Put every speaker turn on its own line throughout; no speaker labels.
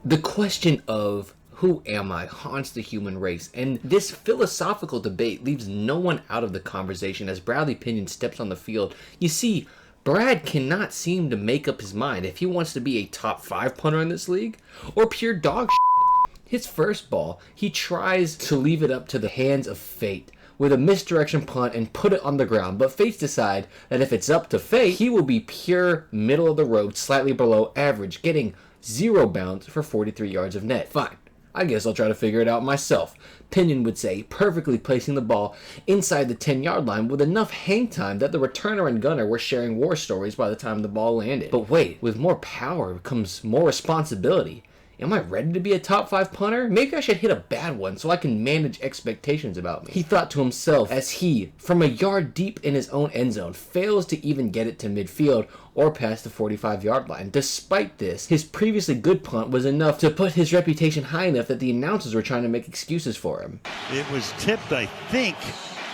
The question of who am I haunts the human race, and this philosophical debate leaves no one out of the conversation as Bradley Pinion steps on the field. You see, Brad cannot seem to make up his mind if he wants to be a top 5 punter in this league or pure dog shit. His first ball, he tries to leave it up to the hands of fate with a misdirection punt and put it on the ground, but fates decide that if it's up to fate, he will be pure middle of the road, slightly below average, getting 0 bounds for 43 yards of net. Fine. I guess I'll try to figure it out myself, Pinion would say, perfectly placing the ball inside the 10-yard line with enough hang time that the returner and gunner were sharing war stories by the time the ball landed. But wait, with more power comes more responsibility. Am I ready to be a top 5 punter? Maybe I should hit a bad one so I can manage expectations about me, he thought to himself as he, from a yard deep in his own end zone, fails to even get it to midfield or past the 45-yard line. Despite this, his previously good punt was enough to put his reputation high enough that the announcers were trying to make excuses for him.
It was tipped, I think.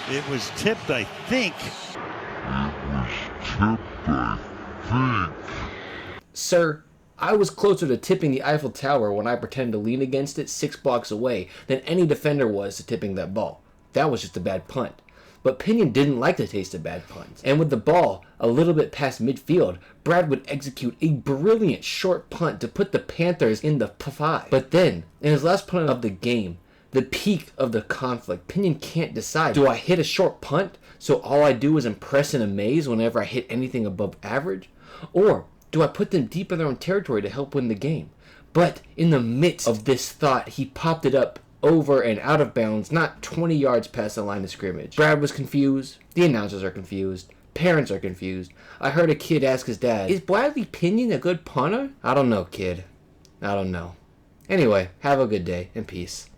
It was tipped, I think.
Sir, I was closer to tipping the Eiffel Tower when I pretended to lean against it 6 blocks away than any defender was to tipping that ball. That was just a bad punt. But Pinion didn't like the taste of bad punts. And with the ball a little bit past midfield, Brad would execute a brilliant short punt to put the Panthers in the P5. But then, in his last punt of the game, the peak of the conflict, Pinion can't decide. Do I hit a short punt so all I do is impress and amaze whenever I hit anything above average? Or do I put them deep in their own territory to help win the game? But in the midst of this thought, he popped it up over and out of bounds, not 20 yards past the line of scrimmage. Brad was confused. The announcers are confused. Parents are confused. I heard a kid ask his dad, "Is Bradley Pinion a good punter?" I don't know, kid. I don't know. Anyway, have a good day and peace.